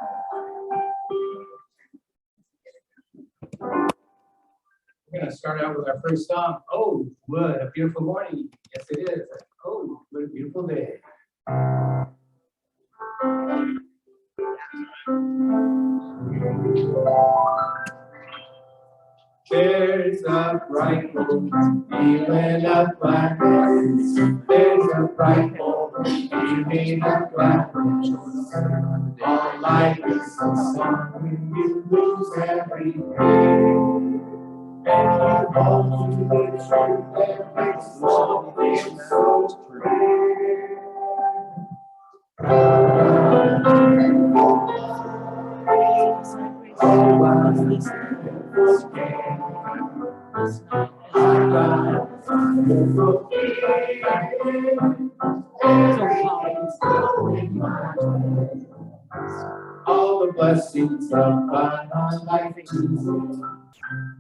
We're going to start out with our first song. Oh, what a beautiful morning. Yes, it is. Oh, what a beautiful day. There's a bright moon, even a blackness. There's a bright moon, even a blackness. All life is a song when you lose every day. And you hold to the truth that makes love feel so free. Oh, I was scared. All the blessings of God are like music.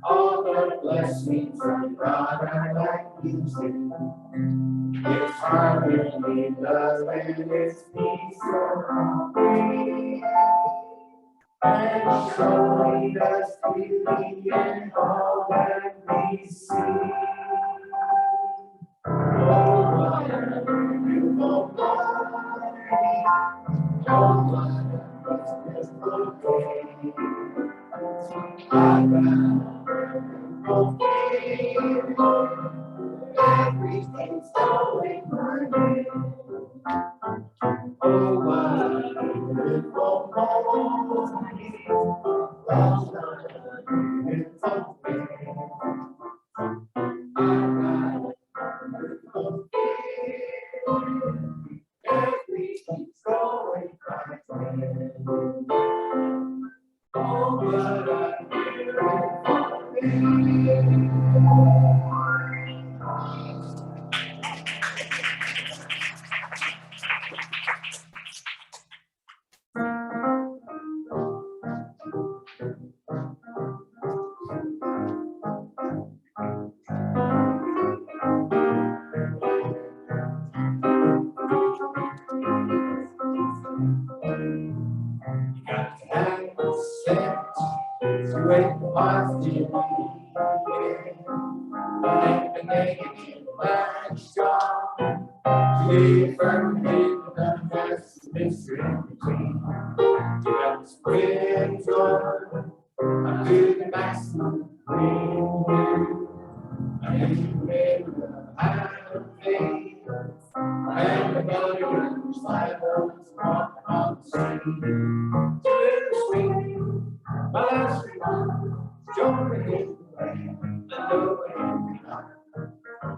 All the blessings of God are like music. It's harmony, love, and it's peace around me. And surely does beauty in all that we see. Oh, what a beautiful morning. Oh, what a beautiful day. I found a everything's going my way. Oh, what a beautiful morning. Oh, what a beautiful day. Everything's going my way. Oh, what a beautiful day. You got to have a set to a positive and the negative mind strong. To affirm the mystery between. You got to spread joy up to the maximum degree. And you will have faith. And the believers like those walk on the street. Bittersweet, my last remark. Don't forget the way I know it.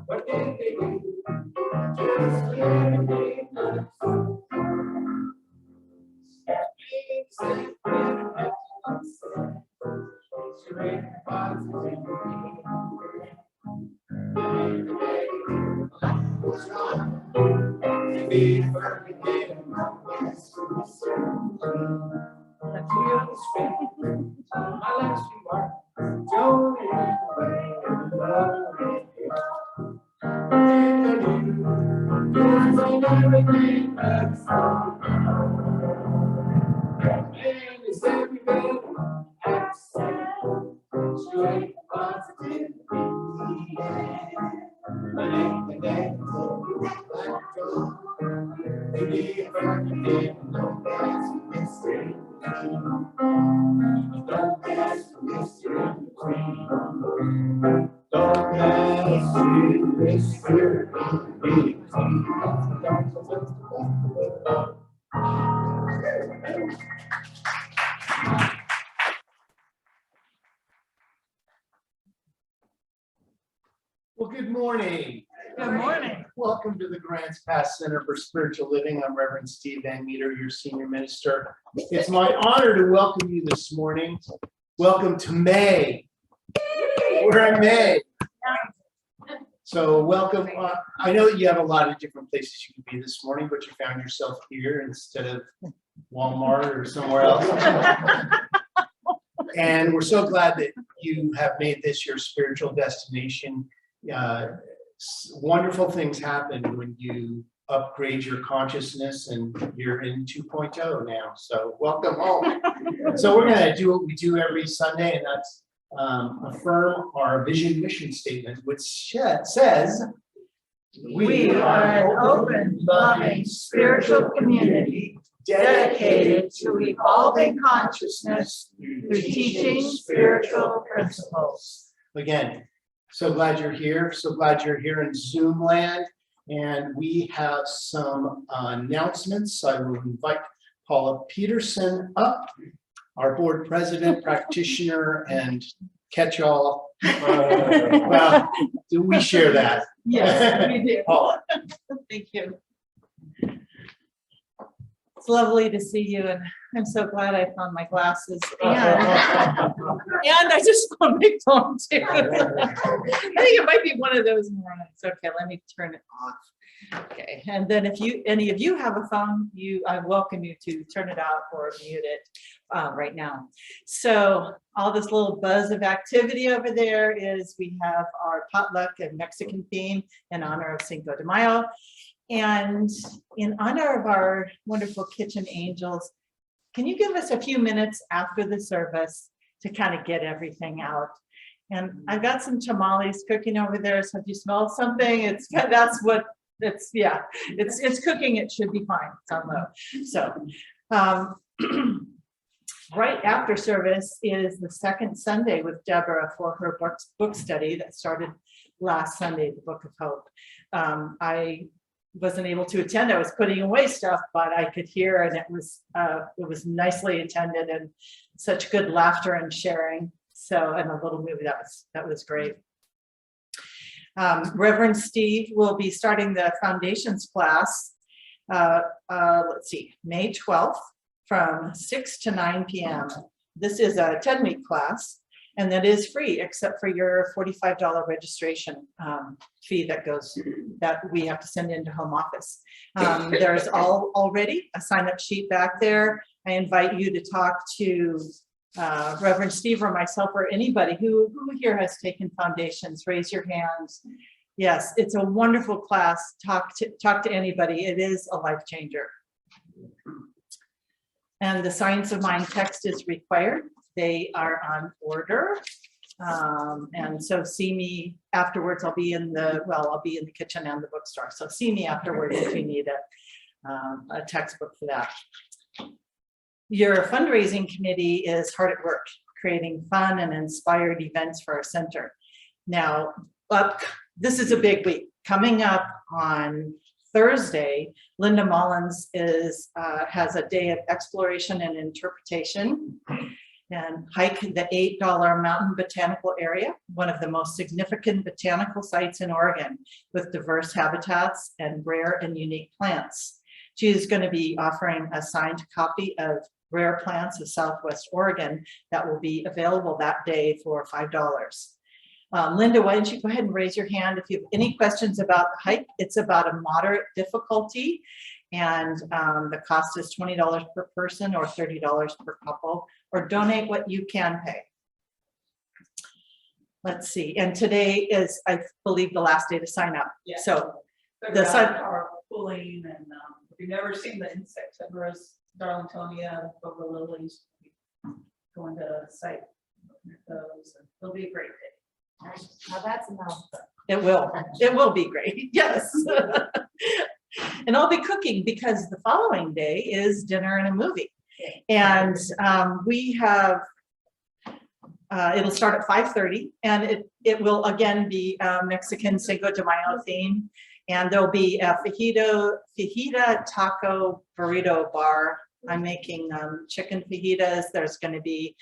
What did they do? Just let me know. Be perfect in my best. My last remark. Don't let away and love with you. Everything that's wrong. And it's every bit accent. Straight positive. But ain't the day like John. Maybe if I can get no gas mystery. Don't pass the mystery between. Don't pass the mystery between. Well, good morning. Good morning. Welcome to the Grants Pass Center for Spiritual Living. I'm Reverend Steve Van Meter, your senior minister. It's my honor to welcome you this morning. Welcome to May. We're in May. So welcome. I know that you have a lot of different places you could be this morning, but you found yourself here instead of Walmart or somewhere else. And we're so glad that you have made this your spiritual destination. Wonderful things happen when you upgrade your consciousness, and you're in 2.0 now. So welcome home. So we're gonna do what we do every Sunday, and that's affirm our vision mission statement, which says, We are an open, loving, spiritual community dedicated to evolving consciousness through teaching spiritual principles. Again, so glad you're here. So glad you're here in Zoom land. And we have some announcements. I will invite Paula Peterson up, our board president, practitioner, and catch-all. Well, do we share that? Yes, we do. Paula. Thank you. It's lovely to see you, and I'm so glad I found my glasses. And I just want my phone too. I think it might be one of those mornings. Okay, let me turn it off. Okay, and then if any of you have a phone, I welcome you to turn it out or mute it right now. So all this little buzz of activity over there is we have our potluck and Mexican theme in honor of Cinco de Mayo. And in honor of our wonderful kitchen angels, can you give us a few minutes after the service to kind of get everything out? And I've got some tamales cooking over there. So if you smell something, that's what it's, yeah, it's cooking. It should be fine. It's on low. So right after service is the second Sunday with Deborah for her book study that started last Sunday, the Book of Hope. I wasn't able to attend. I was putting away stuff, but I could hear, and it was nicely attended and such good laughter and sharing. So, and a little movie that was great. Reverend Steve will be starting the foundations class. Let's see, May 12th from 6 to 9 p.m. This is a 10-week class. And that is free, except for your $45 registration fee that we have to send into home office. There's already a sign-up sheet back there. I invite you to talk to Reverend Steve or myself or anybody who here has taken foundations. Raise your hands. Yes, it's a wonderful class. Talk to anybody. It is a life changer. And the Science of Mind text is required. They are on order. And so see me afterwards. I'll be in the kitchen and the bookstore. So see me afterwards if you need a textbook for that. Your fundraising committee is hard at work, creating fun and inspired events for our center. Now, this is a big week. Coming up on Thursday, Linda Mullins has a day of exploration and interpretation, and hike the $8 Mountain Botanical Area, one of the most significant botanical sites in Oregon with diverse habitats and rare and unique plants. She is going to be offering a signed copy of Rare Plants of Southwest Oregon that will be available that day for $5. Linda, why don't you go ahead and raise your hand if you have any questions about the hike. It's about a moderate difficulty, and the cost is $20 per person or $30 per couple, or donate what you can pay. Let's see, and today is, I believe, the last day to sign up. Yeah. So the sign are pulling, and if you've never seen the insects that grows Darlingtonia over lilies, going to the site, those, and it'll be a great day. Now that's enough. It will be great. Yes. And I'll be cooking because the following day is dinner and a movie. And we have, it'll start at 5:30, and it will again be Mexican Cinco de Mayo theme. And there'll be a fajita taco burrito bar. I'm making chicken fajitas. There's going to be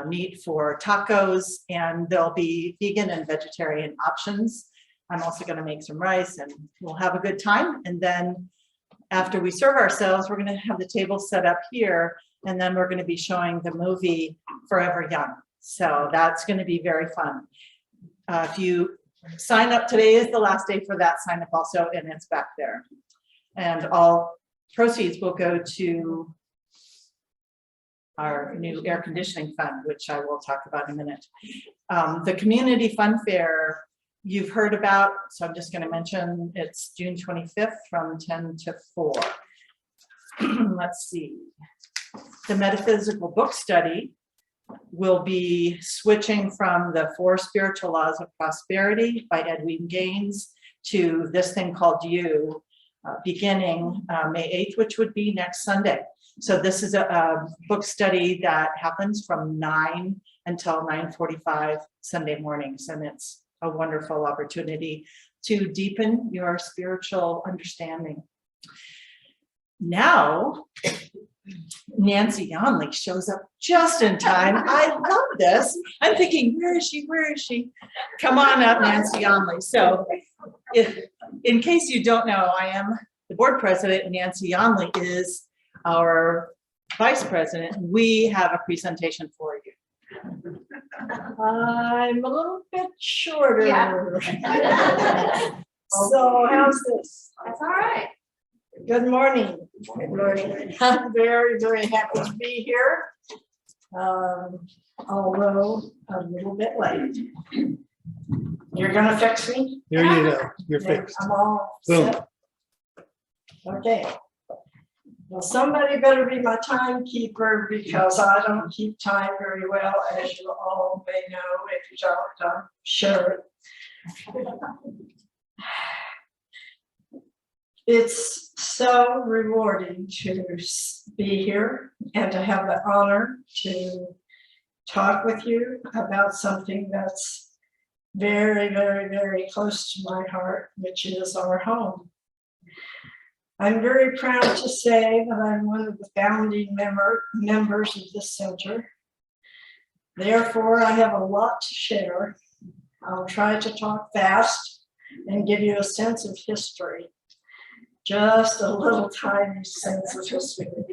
meat for tacos, and there'll be vegan and vegetarian options. I'm also going to make some rice, and we'll have a good time. And then after we serve ourselves, we're going to have the table set up here, and then we're going to be showing the movie Forever Young. So that's going to be very fun. If you sign up, today is the last day for that sign up also, and it's back there. And all proceeds will go to our new air conditioning fund, which I will talk about in a minute. The community fun fair you've heard about, so I'm just going to mention it's June 25th from 10 to 4. Let's see. The metaphysical book study will be switching from the 4 Spiritual Laws of Prosperity by Edwin Gaines to this thing called You, beginning May 8th, which would be next Sunday. So this is a book study that happens from 9 until 9:45 Sunday mornings, and it's a wonderful opportunity to deepen your spiritual understanding. Now, Nancy Yonley shows up just in time. I love this. I'm thinking, where is she? Where is she? Come on up, Nancy Yonley. So in case you don't know, I am the board president, and Nancy Yonley is our vice president. We have a presentation for you. I'm a little bit shorter. Yeah. So how's this? That's all right. Good morning. Good morning. I'm very, very happy to be here. Although a little bit late. You're gonna fix me? There you go. You're Okay, fixed. I'm all Boom. set. Okay. Well, somebody better be my timekeeper because I don't keep time very well, as you all may know. If you don't, I'm sure. It's so rewarding to be here and to have the honor to talk with you about something that's very, very, very close to my heart, which is our home. I'm very proud to say that I'm one of the founding members of this center. Therefore, I have a lot to share. I'll try to talk fast and give you a sense of history. Just a little tiny sense of history.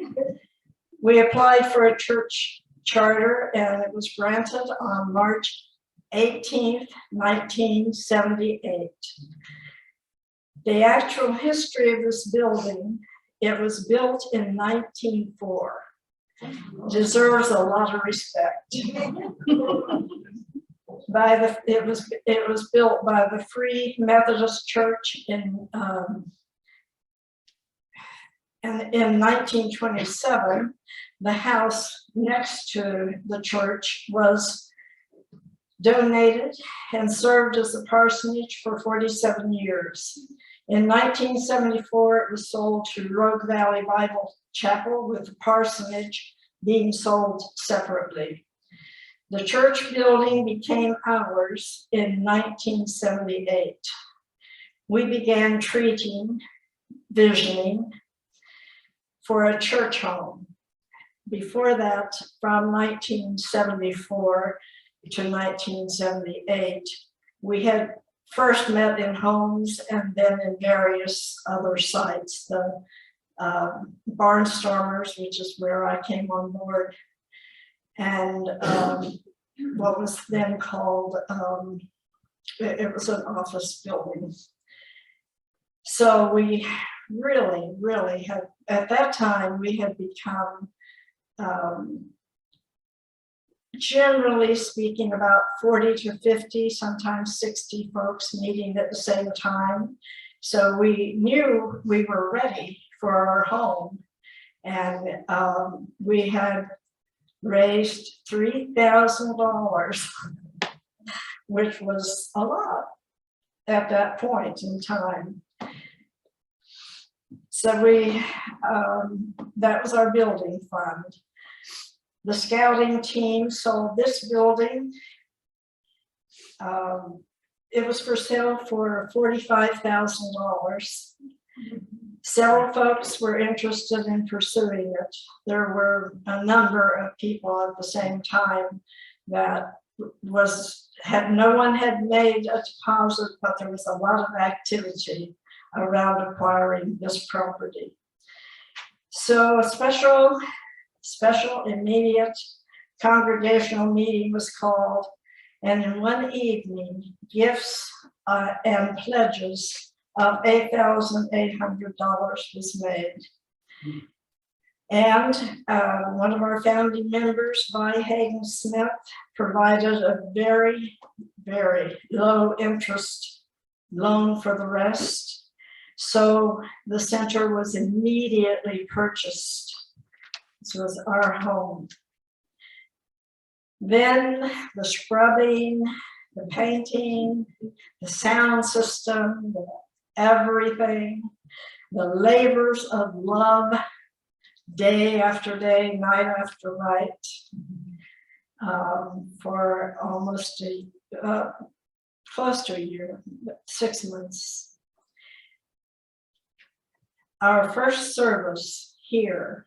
We applied for a church charter and it was granted on March 18th, 1978. The actual history of this building, it was built in 1904. Deserves a lot of respect. It was built by the Free Methodist Church in 1927. The house next to the church was donated and served as a parsonage for 47 years. In 1974, it was sold to Rogue Valley Bible Chapel, with the parsonage being sold separately. The church building became ours in 1978. We began visioning for a church home. Before that, from 1974 to 1978, we had first met in homes and then in various other sites. The Barnstormers, which is where I came on board, and what was then called, it was an office building. So we really had, at that time, we had become, generally speaking, about 40 to 50, sometimes 60 folks meeting at the same time. So we knew we were ready for our home. And we had raised $3,000, which was a lot at that point in time. So that was our building fund. The scouting team sold this building. It was for sale for $45,000. Several folks were interested in pursuing it. There were a number of people at the same time that no one had made a deposit, but there was a lot of activity around acquiring this property. So a special immediate congregational meeting was called, and in one evening, gifts and pledges of $8,800 was made. And one of our founding members, Vi Hagen Smith, provided a very, very low interest loan for the rest. So the center was immediately purchased. This was our home. Then the scrubbing, the painting, the sound system, everything, the labors of love, day after day, night after night, for almost close to a year, 6 months. Our first service here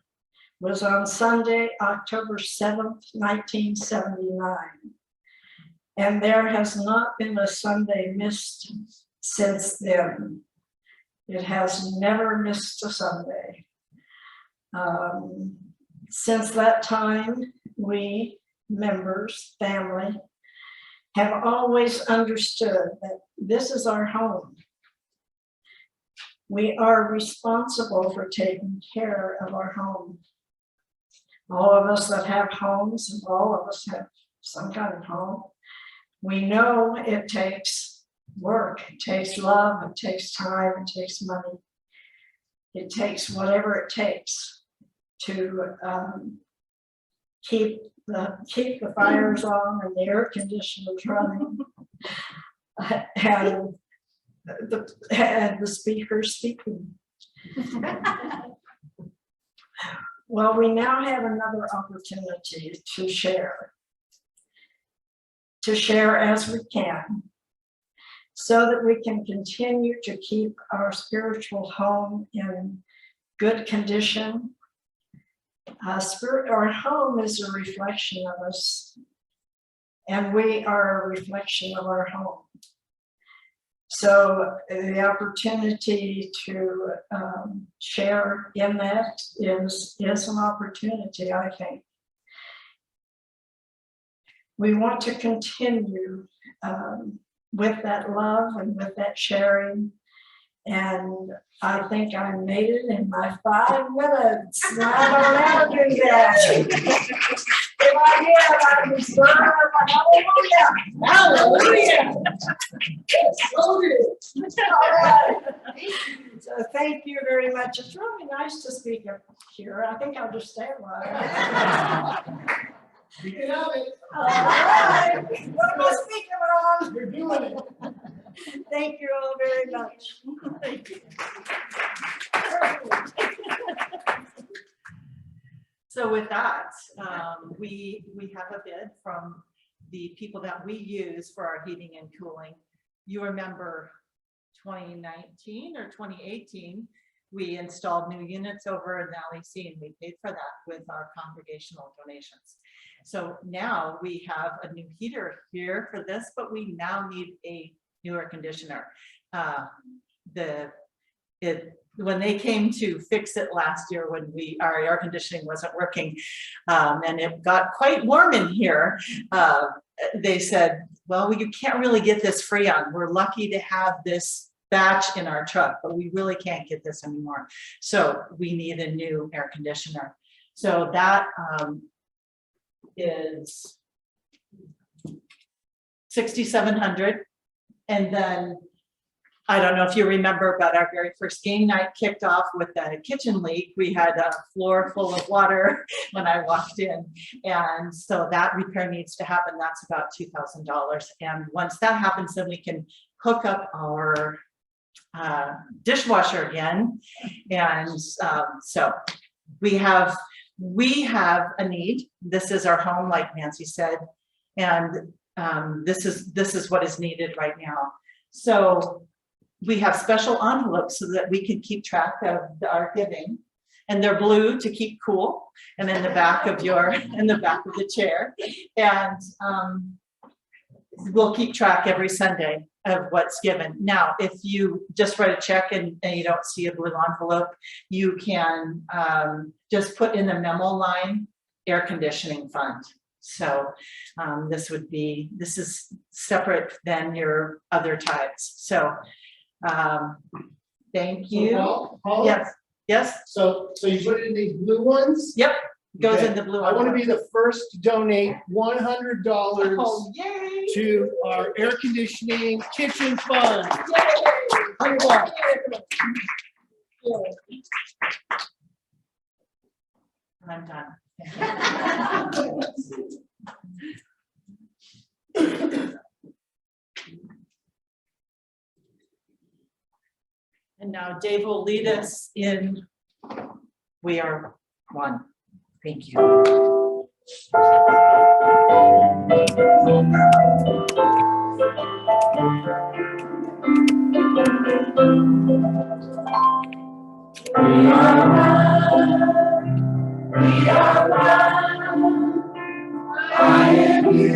was on Sunday, October 7th, 1979. And there has not been a Sunday missed since then. It has never missed a Sunday. Since that time, we members, family, have always understood that this is our home. We are responsible for taking care of our home. All of us that have homes, and all of us have some kind of home, we know it takes work, it takes love, it takes time, it takes money. It takes whatever it takes to keep the fires on and the air conditioners running, and the speakers speaking. Well, we now have another opportunity to share as we can, so that we can continue to keep our spiritual home in good condition. Our home is a reflection of us, and we are a reflection of our home. So the opportunity to share in that is an opportunity, I think. We want to continue with that love and with that sharing. And I think I made it in my 5 minutes. And I don't ever do that. If I did, I'd be stirring up a hallelujah. Hallelujah. All right. So thank you very much. It's really nice to speak up here. I think I'll just stay a while. You can have it. All right. What am I speaking on? You're doing it. Thank you all very much. Thank you. So with that, we have a bid from the people that we use for our heating and cooling. You remember 2019 or 2018, we installed new units over in LEC, and we paid for that with our congregational donations. So now we have a new heater here for this, but we now need a new air conditioner. When they came to fix it last year, when our air conditioning wasn't working, and it got quite warm in here, they said, well, you can't really get this Freon. We're lucky to have this batch in our truck, but we really can't get this anymore. So we need a new air conditioner. So that is $6,700. And then, I don't know if you remember, but our very first game night kicked off with a kitchen leak. We had a floor full of water when I walked in. And so that repair needs to happen. That's about $2,000. And once that happens, then we can hook up our dishwasher again. And so we have a need. This is our home, like Nancy said. And this is what is needed right now. So we have special envelopes so that we can keep track of our giving, and they're blue to keep cool, and in the back of the chair. And we'll keep track every Sunday of what's given. Now, if you just write a check and you don't see a blue envelope, you can just put in the memo line, air conditioning fund. So this is separate than your other types. So thank you. Paul, Yes. Yes, So you put it in these blue ones? yep, goes Okay. in the blue. I want to be the first to donate $100 Oh, yay. to our air conditioning kitchen fund. $100. I'm done. And now Dave will lead us in We Are One. Thank you. We are one. We are one. I am you,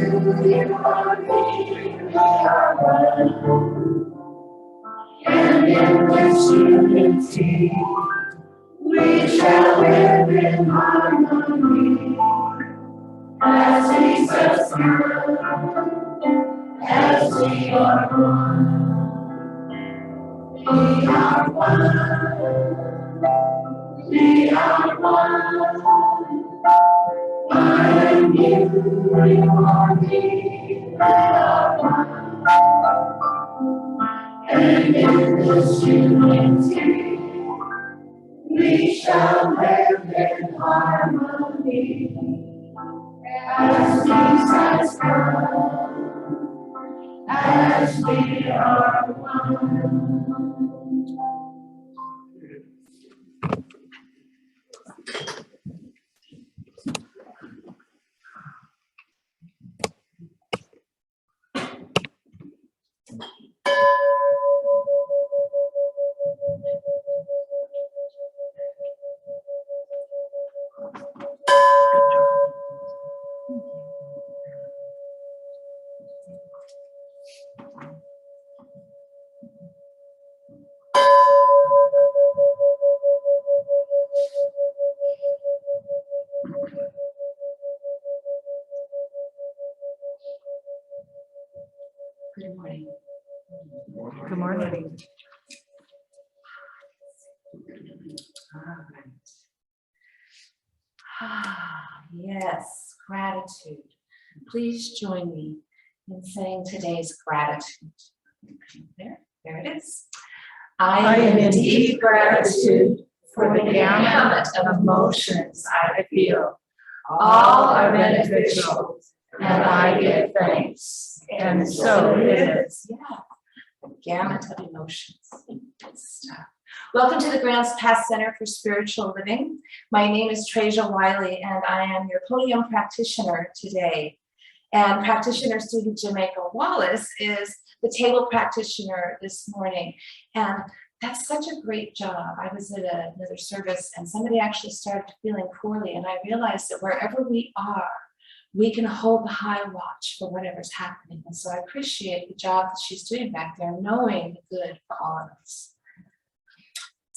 you are me. We are one. And in this unity, we shall live in harmony. As Jesus comes, as we are one. We are one. We are one. I am you, you are me. We are one. And in this unity, we shall live in harmony. As Jesus comes, as we are one. Good morning. Good morning. Yes, gratitude. Please join me in saying today's gratitude. There it is. I am in deep gratitude for the gamut of emotions I feel. All are beneficial, and I give thanks. And so it is. Yeah, a gamut of emotions. Good stuff. Welcome to the Grants Pass Center for Spiritual Living. My name is Trasia Wiley, and I am your podium practitioner today. And practitioner student Jamaica Wallace is the table practitioner this morning. And that's such a great job. I was at another service and somebody actually started feeling poorly, and I realized that wherever we are, we can hold the high watch for whatever's happening. And so I appreciate the job that she's doing back there, knowing the good for all of us.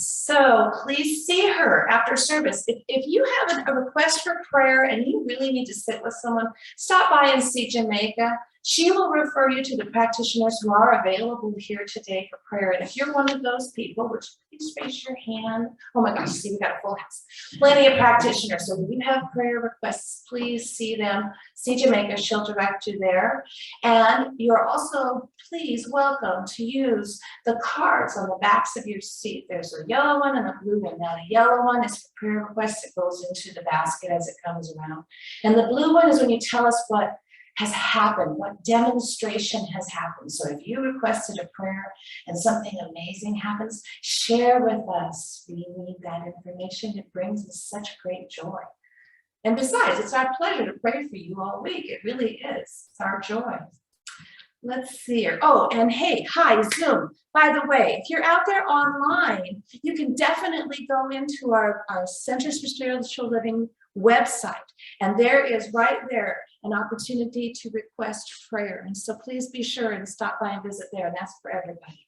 So please see her after service. If you have a request for prayer and you really need to sit with someone, stop by and see Jamaica. She will refer you to the practitioners who are available here today for prayer. And if you're one of those people, which please raise your hand. Oh my gosh, see, we got a full house. Plenty of practitioners. So if you have prayer requests, please see them. See Jamaica, she'll direct you there. And you're also, please, welcome to use the cards on the backs of your seat. There's a yellow one and a blue one. Now, the yellow one is for prayer requests. It goes into the basket as it comes around. And the blue one is when you tell us what has happened, what demonstration has happened. So if you requested a prayer and something amazing happens, share with us. We need that information. It brings us such great joy. And besides, it's our pleasure to pray for you all week. It really is. It's our joy. Let's see here. Oh, and hey, hi, Zoom. By the way, if you're out there online, you can definitely go into our Centers for Spiritual Living website. And there is right there an opportunity to request prayer. And so please be sure and stop by and visit there. And that's for everybody.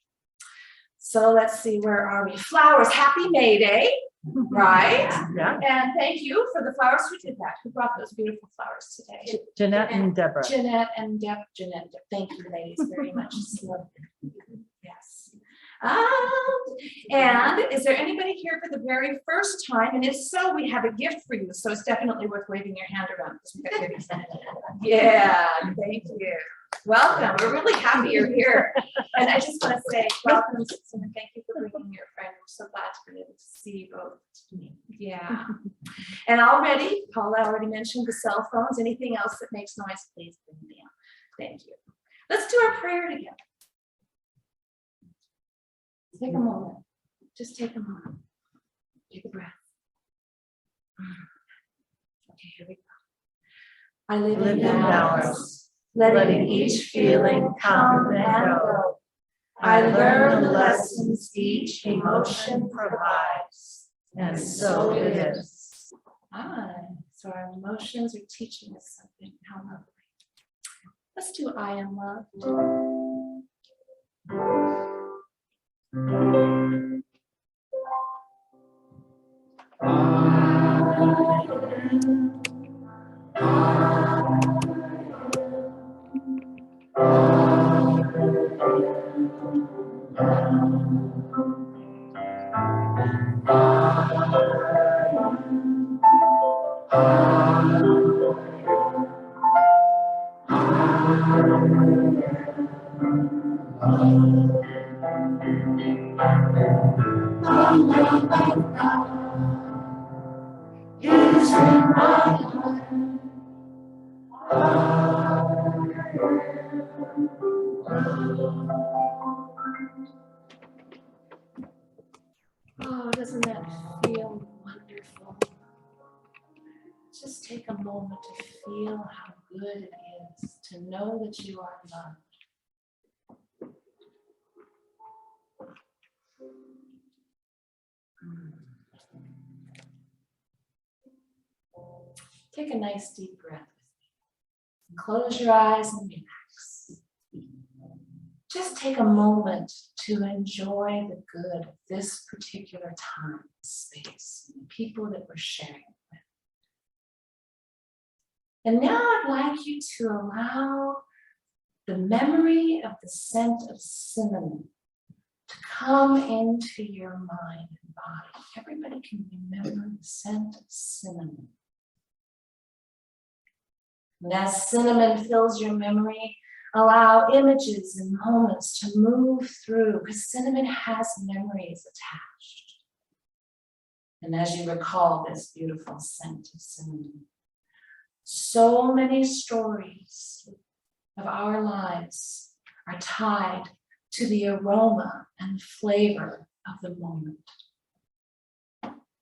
So let's see, where are we? Flowers. Happy May Day, right? Yeah. And thank you for the flowers. Who did that? Who brought those beautiful flowers today? Jeanette and Deborah. Jeanette and Deb. Jeanette. Thank you, ladies, very much. Yes. And is there anybody here for the very first time? And if so, we have a gift for you. So it's definitely worth waving your hand around. Because we got goodies. Yeah, thank you. Welcome. We're really happy you're here. And I just want to say welcome and thank you for bringing your friend. We're so glad to be able to see you both. Yeah. And already, Paula already mentioned the cell phones. Anything else that makes noise, please bring them down. Thank you. Let's do our prayer together. Take a moment. Just take a moment. Take a breath. Okay, here we go. I live in balance, letting each feeling come and go. I learn the lessons each emotion provides, and so it is. So our emotions are teaching us something. How lovely. Let's do I am loved. Oh, doesn't that feel wonderful? Just take a moment to feel how good it is to know that you are loved. Take a nice deep breath with me. Close your eyes and relax. Just take a moment to enjoy the good of this particular time, space, and the people that we're sharing with. And now I'd like you to allow the memory of the scent of cinnamon to come into your mind and body. Everybody can remember the scent of cinnamon. And as cinnamon fills your memory, allow images and moments to move through, because cinnamon has memories attached. And as you recall this beautiful scent of cinnamon, so many stories of our lives are tied to the aroma and flavor of the moment.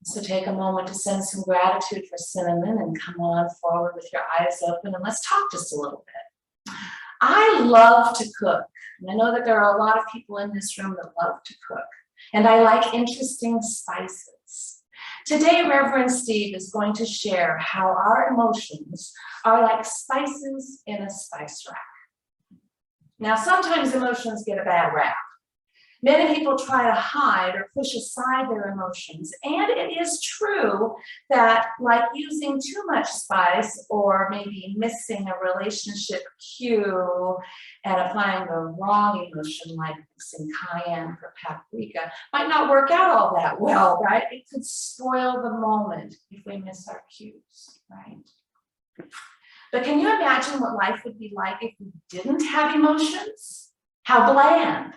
So take a moment to send some gratitude for cinnamon and come on forward with your eyes open and let's talk just a little bit. I love to cook. And I know that there are a lot of people in this room that love to cook. And I like interesting spices. Today, Reverend Steve is going to share how our emotions are like spices in a spice rack. Now, sometimes emotions get a bad rap. Many people try to hide or push aside their emotions. And it is true that like using too much spice or maybe missing a relationship cue and applying the wrong emotion like mixing cayenne for paprika might not work out all that well, right? It could spoil the moment if we miss our cues, right? But can you imagine what life would be like if we didn't have emotions? How bland.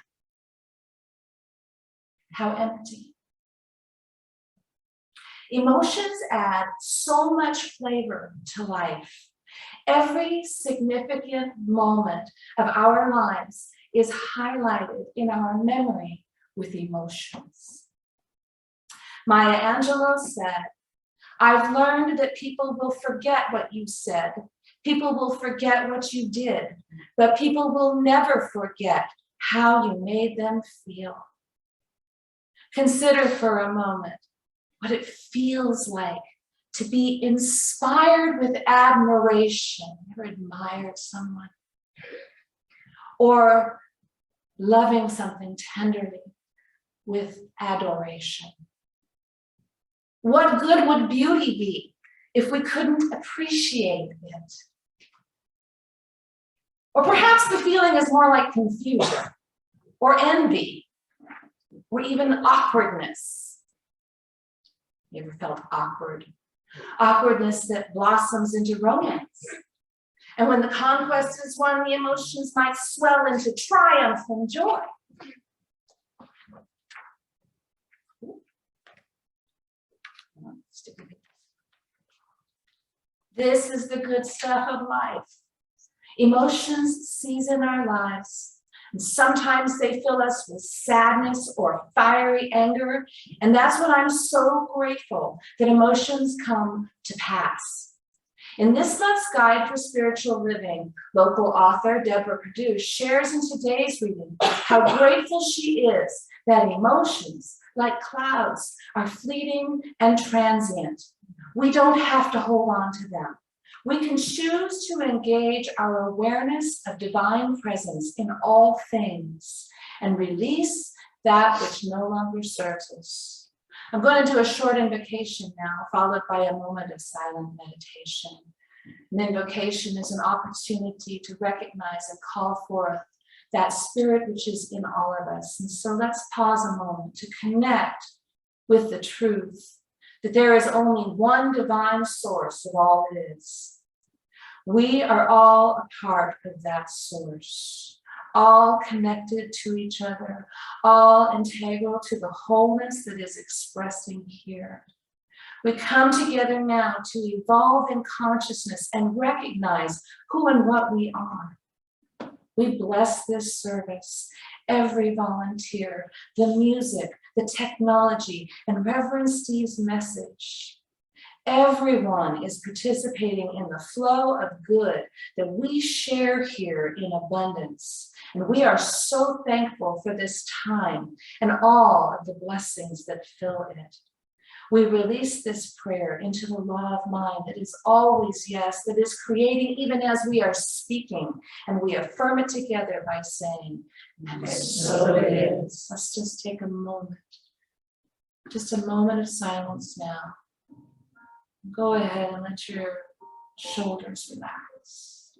How empty. Emotions add so much flavor to life. Every significant moment of our lives is highlighted in our memory with emotions. Maya Angelou said, "I've learned that people will forget what you said. People will forget what you did, but people will never forget how you made them feel." Consider for a moment what it feels like to be inspired with admiration. Ever admired someone? Or loving something tenderly with adoration. What good would beauty be if we couldn't appreciate it? Or perhaps the feeling is more like confusion or envy or even awkwardness. You ever felt awkward? Awkwardness that blossoms into romance. And when the conquest is won, the emotions might swell into triumph and joy. This is the good stuff of life. Emotions season our lives. And sometimes they fill us with sadness or fiery anger. And that's when I'm so grateful that emotions come to pass. In this month's Guide for Spiritual Living, local author Deborah Perdue shares in today's reading how grateful she is that emotions, like clouds, are fleeting and transient. We don't have to hold on to them. We can choose to engage our awareness of divine presence in all things and release that which no longer serves us. I'm going to do a short invocation now, followed by a moment of silent meditation. An invocation is an opportunity to recognize and call forth that spirit which is in all of us. And so let's pause a moment to connect with the truth that there is only one divine source of all that is. We are all a part of that source, all connected to each other, all integral to the wholeness that is expressing here. We come together now to evolve in consciousness and recognize who and what we are. We bless this service, every volunteer, the music, the technology, and Reverend Steve's message. Everyone is participating in the flow of good that we share here in abundance. And we are so thankful for this time and all of the blessings that fill it. We release this prayer into the law of mind that is always yes, that is creating even as we are speaking. And we affirm it together by saying, and so it is. Let's just take a moment, just a moment of silence now. Go ahead and let your shoulders relax.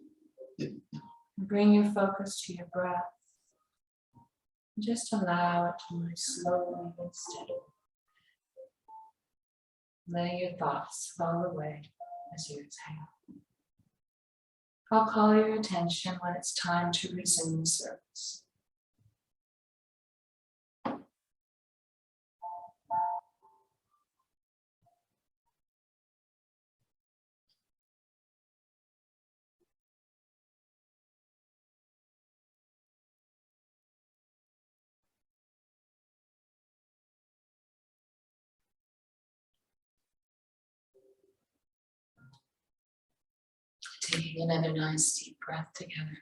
Bring your focus to your breath. Just allow it to move slowly and steadily. Letting your thoughts fall away as you exhale. I'll call your attention when it's time to resume the service. Taking another nice deep breath together.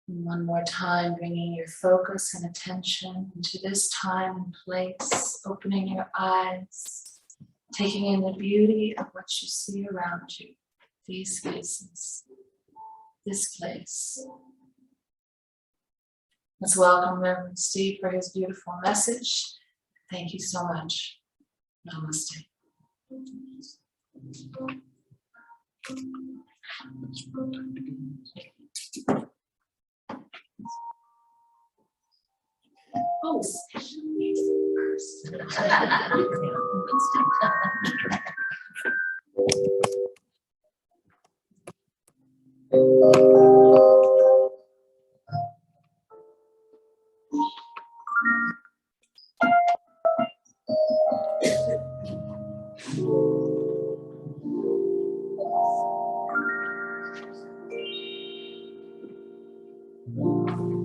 And one more time, bringing your focus and attention into this time and place, opening your eyes, taking in the beauty of what you see around you, these faces, this place. Let's welcome Reverend Steve for his beautiful message. Thank you so much. Namaste. Oh, first.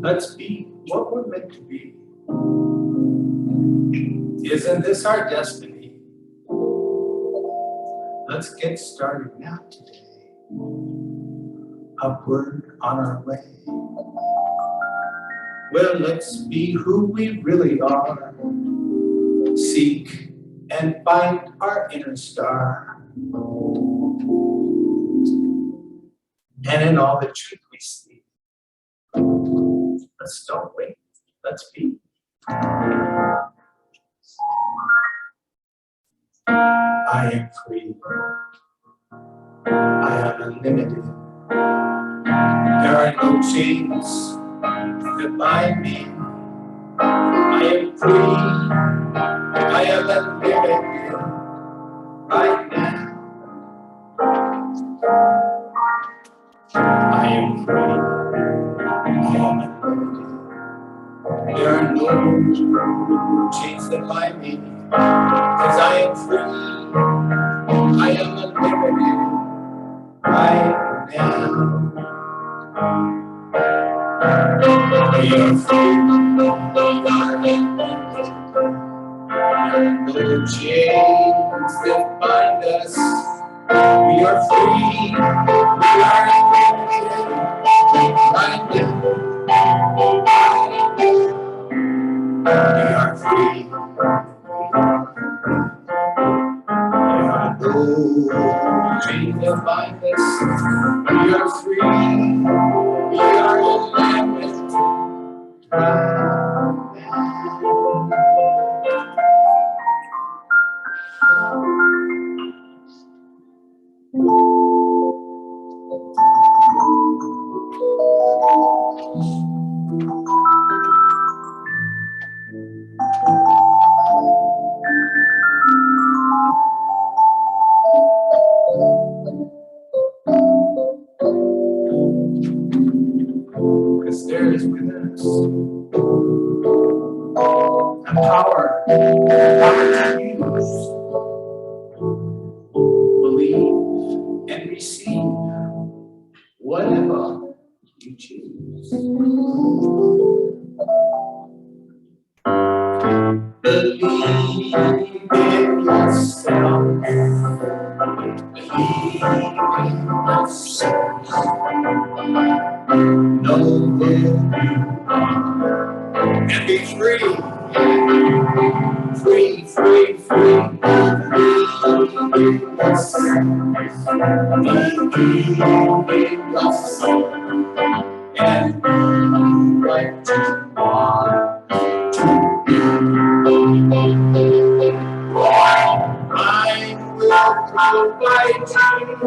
Let's be what we're meant to be. Isn't this our destiny? Let's get started now today. Upward on our way. Well, let's be who we really are. Seek and find our inner star. And in all the truth we see. Let's don't wait. Let's be. I am free. I am unlimited. There are no chains that bind me. I am free. I am unlimited right now. I am free. I am unlimited. There are no chains that bind me, 'cause I am free. I am unlimited right now. We are free. No chains that bind us. We are free. We are unlimited right now. We are free. There are no chains that bind us. We are free. We are unlimited right because there is within us a power to use, believe, and receive whatever you choose. Believe in yourself. Believe in yourself. Know who you are and be free. Free, free, free. Believe in yourself. Believe in yourself. And be what you are to be. I will provide you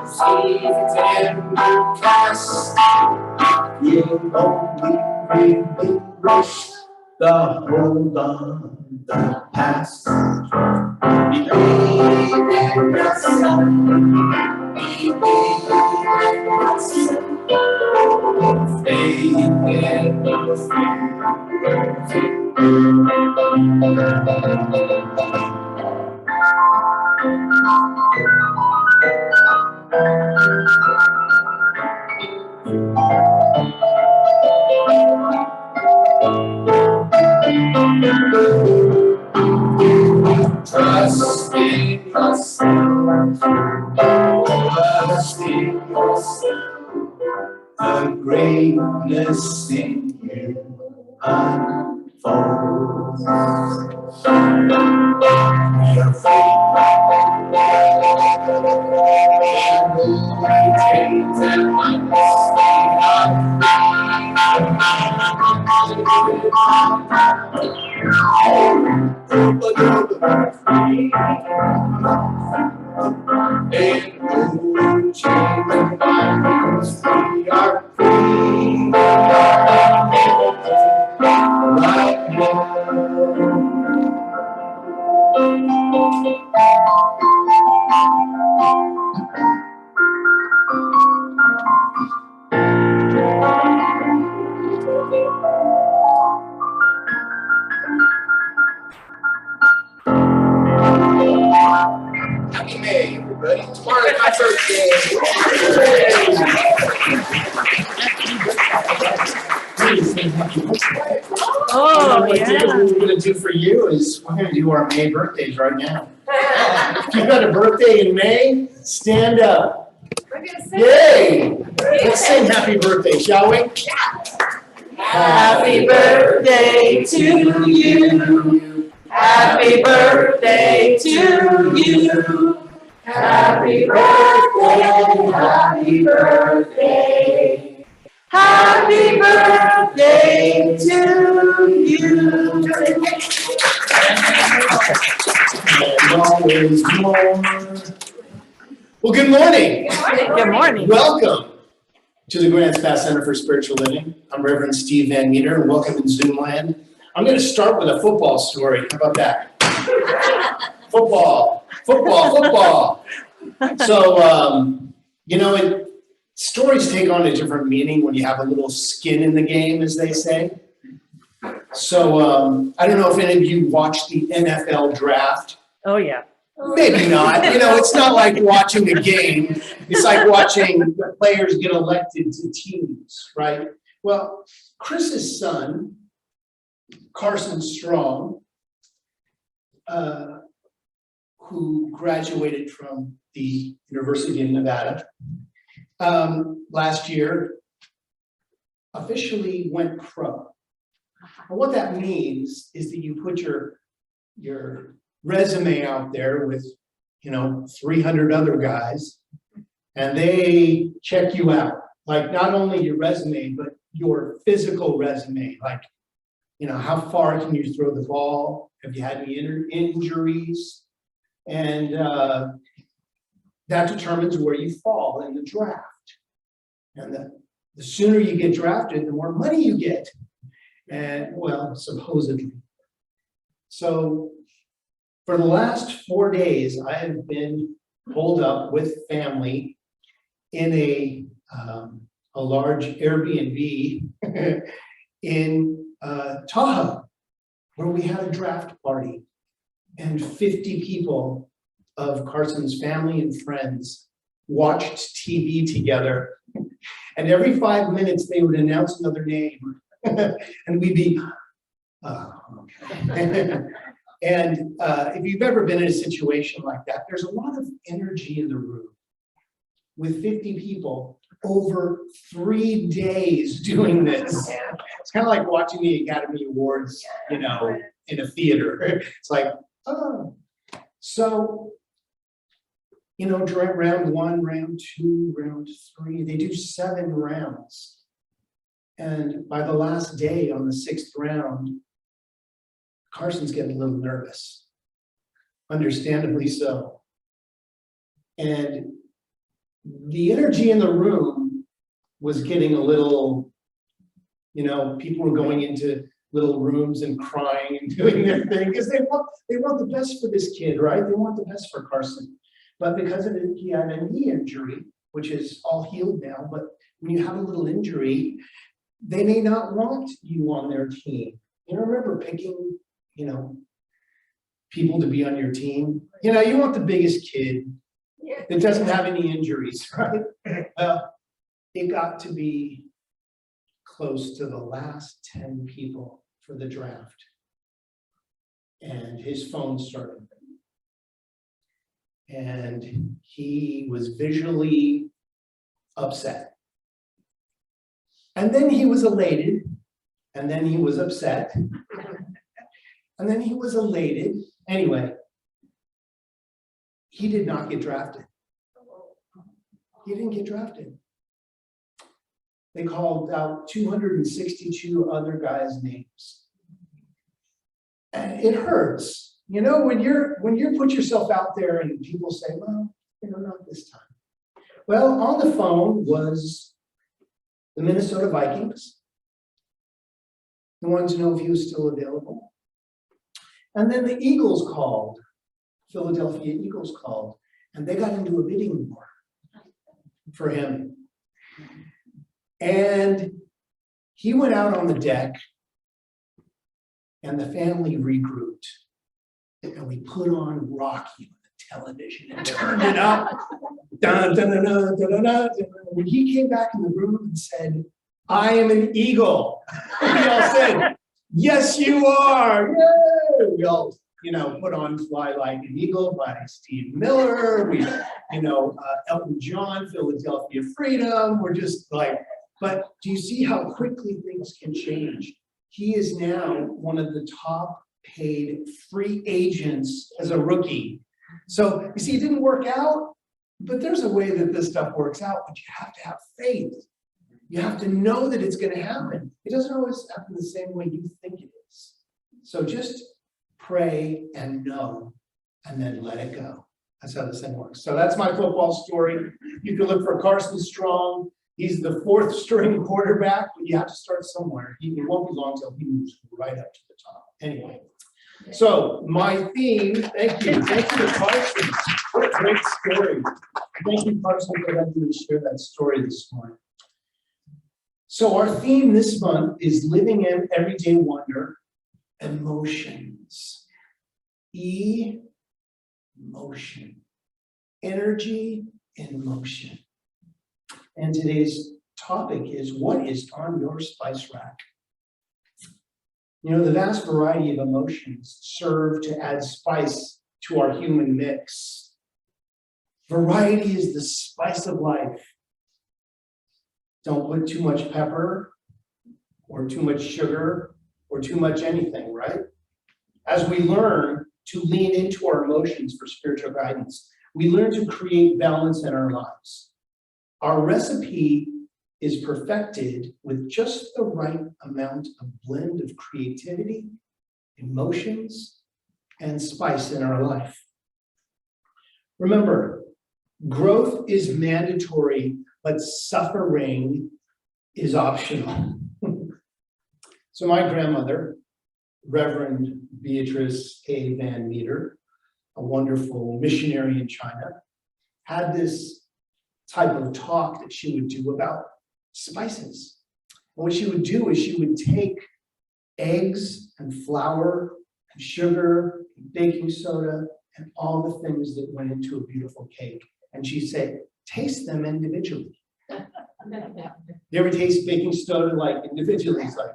seeds and cast. You only relinquish the hold on the past. Believe in yourself. Believe in yourself. Faith in your spirit. Trust in yourself. Trust in yourself. The greatness in you unfolds. We are free. Chains and bonds, we are free. And no chains and bonds, we are free. Right now. Happy May, everybody. Tomorrow's my birthday. Oh, What we're gonna do for you is we're gonna do our May birthdays right now. If you got a birthday in May, stand up. We're gonna say. Yay! Let's sing happy birthday, shall we? Happy birthday to you. Happy birthday to you. Happy birthday, happy birthday. Happy birthday to you. And always more. Well, good morning. Good morning. Good morning. Welcome to the Grants Pass Center for Spiritual Living. I'm Reverend Steve Van Meter, and welcome in Zoom land. I'm gonna start with a football story. How about that? Football. So, stories take on a different meaning when you have a little skin in the game, as they say. So, I don't know if any of you watched the NFL draft. Oh, yeah. Maybe not. It's not like watching a game. It's like watching the players get elected to teams, right? Well, Chris's son, Carson Strong, who graduated from the University of Nevada last year, officially went pro. And what that means is that you put your resume out there with 300 other guys, and they check you out. Like not only your resume, but your physical resume. Like, how far can you throw the ball? Have you had any injuries? And that determines where you fall in the draft. And the sooner you get drafted, the more money you get. And well, supposedly. So for the last 4 days, I have been holed up with family in a large Airbnb in Tahoe, where we had a draft party, and 50 people of Carson's family and friends watched TV together. And every 5 minutes, they would announce another name, and we'd be, okay. And if you've ever been in a situation like that, there's a lot of energy in the room with 50 people over 3 days doing this. It's kind of like watching the Academy Awards, in a theater. It's like, oh. So, during round 1, round 2, round 3, they do 7 rounds. And by the last day on the 6th round, Carson's getting a little nervous, understandably so. And the energy in the room was getting a little, people were going into little rooms and crying and doing their thing because they want the best for this kid, right? They want the best for Carson. But because of it, he had a knee injury, which is all healed now. But when you have a little injury, they may not want you on their team. Remember picking people to be on your team. You want the biggest kid that doesn't have any injuries, right? It got to be close to the last 10 people for the draft. And his phone started. And he was visually upset. And then he was elated. And then he was upset. And then he was elated. Anyway, he did not get drafted. He didn't get drafted. They called out 262 other guys' names. And it hurts. When you put yourself out there and people say, well, not this time. Well, on the phone was the Minnesota Vikings. They wanted to know if he was still available. And then the Eagles called, Philadelphia Eagles called, and they got into a bidding war for him. And he went out on the deck, and the family regrouped. And we put on Rocky on the television and turned it up. Dun, dun, dun, dun, dun, dun, dun. When he came back in the room and said, I am an Eagle, we all said, yes, you are. Yay! We all, put on Fly Like an Eagle by Steve Miller. We, Elton John, Philadelphia Freedom. We're just like, but do you see how quickly things can change? He is now one of the top paid free agents as a rookie. So you see, it didn't work out, but there's a way that this stuff works out, but you have to have faith. You have to know that it's going to happen. It doesn't always happen the same way you think it is. So just pray and know, and then let it go. That's how this thing works. So that's my football story. You can look for Carson Strong He's the fourth string quarterback, but you have to start somewhere. It won't be long till he moves right up to the top. Anyway, so my theme, thank you to Carson. What a great story. Thank you, Carson, for letting me share that story this morning. So our theme this month is living in everyday wonder, emotions. Emotion. Energy in motion. And today's topic is, what is on your spice rack? You know, the vast variety of emotions serve to add spice to our human mix. Variety is the spice of life. Don't put too much pepper or too much sugar or too much anything, right? As we learn to lean into our emotions for spiritual guidance, we learn to create balance in our lives. Our recipe is perfected with just the right amount of blend of creativity, emotions, and spice in our life. Remember, growth is mandatory, but suffering is optional. So my grandmother, Reverend Beatrice A. Van Meter, a wonderful missionary in China, had this type of talk that she would do about spices. And what she would do is she would take eggs and flour and sugar, and baking soda, and all the things that went into a beautiful cake. And she'd say, taste them individually. You ever taste baking soda like individually? It's like,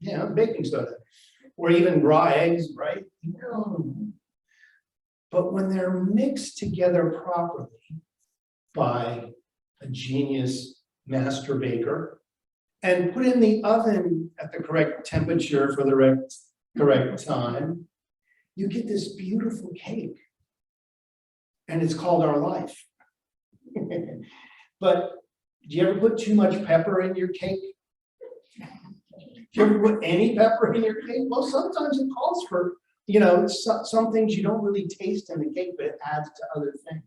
yeah, baking soda. Or even raw eggs, right? But when they're mixed together properly by a genius master baker and put in the oven at the correct temperature for the correct time, you get this beautiful cake. And it's called our life. But do you ever put too much pepper in your cake? Do you ever put any pepper in your cake? Well, sometimes it calls for, you know, some things you don't really taste in the cake, but it adds to other things.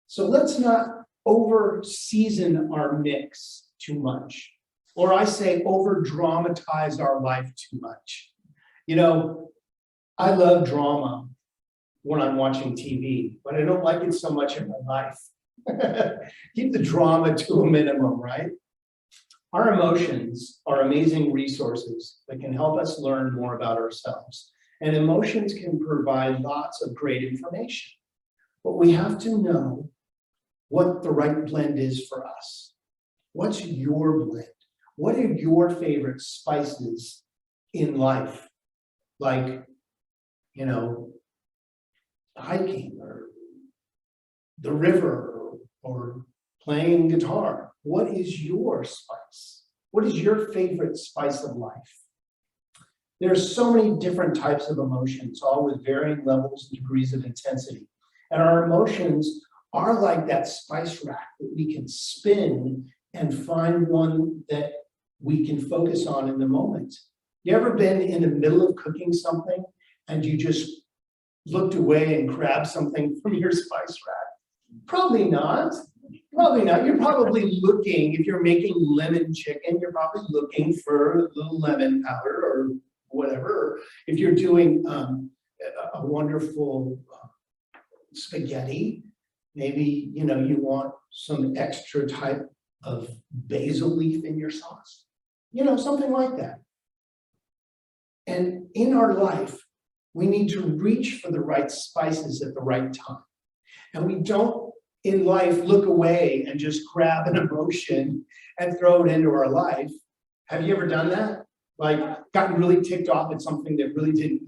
So let's not over season our mix too much. Or I say over dramatize our life too much. You know, I love drama when I'm watching TV, but I don't like it so much in my life. Keep the drama to a minimum, right? Our emotions are amazing resources that can help us learn more about ourselves. And emotions can provide lots of great information. But we have to know what the right blend is for us. What's your blend? What are your favorite spices in life? Like, you know, hiking or the river or playing guitar. What is your spice? What is your favorite spice of life? There's so many different types of emotions, all with varying levels and degrees of intensity. And our emotions are like that spice rack that we can spin and find one that we can focus on in the moment. You ever been in the middle of cooking something and you just looked away and grabbed something from your spice rack? Probably not. Probably not. You're probably looking, if you're making lemon chicken, you're probably looking for a little lemon powder or whatever. If you're doing a wonderful spaghetti, maybe, you know, you want some extra type of basil leaf in your sauce, you know, something like that. And in our life, we need to reach for the right spices at the right time. And we don't, in life, look away and just grab an emotion and throw it into our life. Have you ever done that? Like, gotten really ticked off at something that really didn't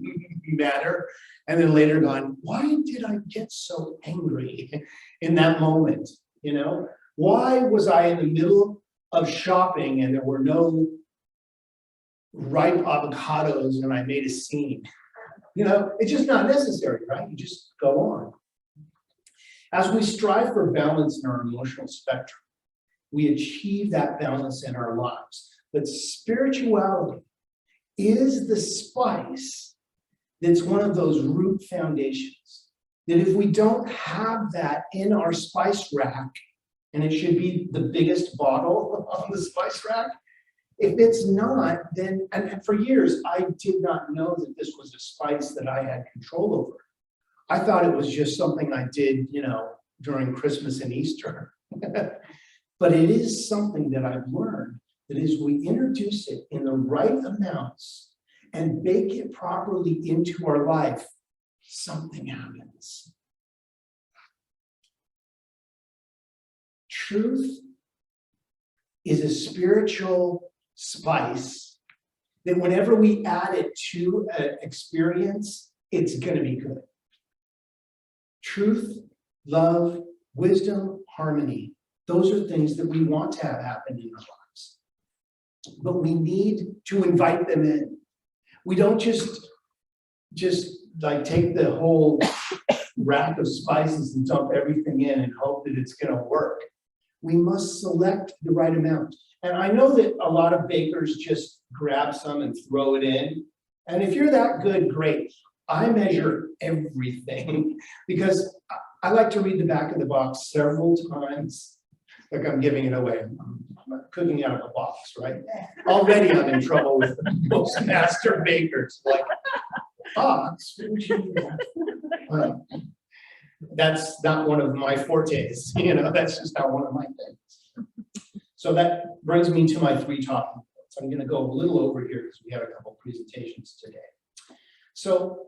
matter, and then later gone, why did I get so angry in that moment? You know, why was I in the middle of shopping and there were no ripe avocados and I made a scene? You know, it's just not necessary, right? You just go on. As we strive for balance in our emotional spectrum, we achieve that balance in our lives. But spirituality is the spice that's one of those root foundations. That if we don't have that in our spice rack and it should be the biggest bottle on the spice rack. If it's not, then, and for years, I did not know that this was a spice that I had control over. I thought it was just something I did, during Christmas and Easter. But it is something that I've learned that as we introduce it in the right amounts and bake it properly into our life, something happens. Truth is a spiritual spice that whenever we add it to an experience, it's going to be good. Truth, love, wisdom, harmony. Those are things that we want to have happen in our lives. But we need to invite them in. We don't just like take the whole rack of spices and dump everything in and hope that it's going to work. We must select the right amount. And I know that a lot of bakers just grab some and throw it in. And if you're that good, great. I measure everything because I like to read the back of the box several times. Like I'm giving it away. I'm cooking out of a box, right? Already I'm in trouble with most master bakers. Like, box? What would you do that? That's not one of my fortes, that's just not one of my things. So that brings me to my 3 talking points. I'm going to go a little over here because we have a couple presentations today. So,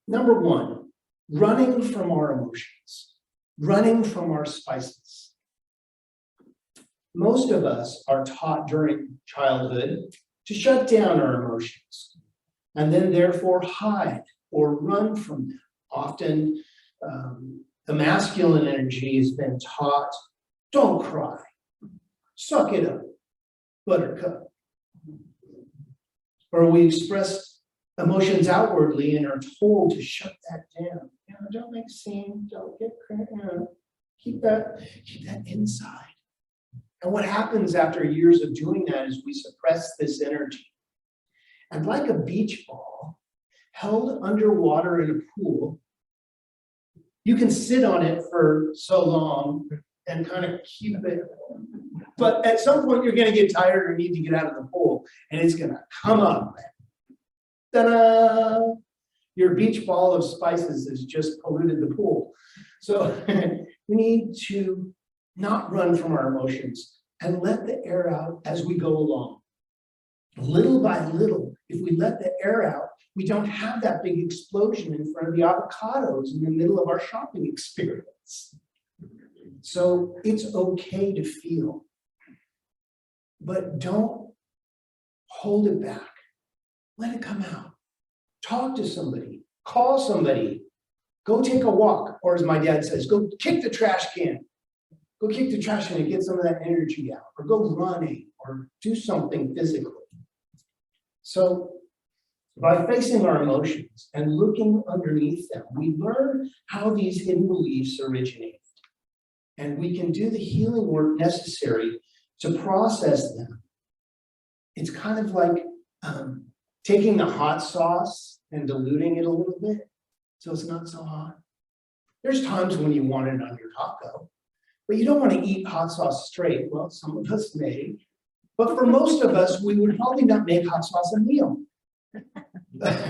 number 1, running from our emotions, running from our spices. Most of us are taught during childhood to shut down our emotions and then therefore hide or run from them. Often, the masculine energy has been taught, don't cry, suck it up, buttercup. Or we express emotions outwardly and are told to shut that down. Don't make a scene, don't get crazy, keep that inside. And what happens after years of doing that is we suppress this energy. And like a beach ball held underwater in a pool, you can sit on it for so long and kind of keep it. But at some point, you're going to get tired or need to get out of the pool, and it's going to come up. Ta-da! Your beach ball of spices has just polluted the pool. So we need to not run from our emotions and let the air out as we go along. Little by little, if we let the air out, we don't have that big explosion in front of the avocados in the middle of our shopping experience. So it's okay to feel, but don't hold it back. Let it come out. Talk to somebody, call somebody, go take a walk, or as my dad says, go kick the trash can. Go kick the trash can and get some of that energy out, or go running, or do something physically. So by facing our emotions and looking underneath them, we learn how these hidden beliefs originate. And we can do the healing work necessary to process them. It's kind of like taking the hot sauce and diluting it a little bit so it's not so hot. There's times when you want it on your taco, but you don't want to eat hot sauce straight. Well, some of us may, but for most of us, we would probably not make hot sauce a meal,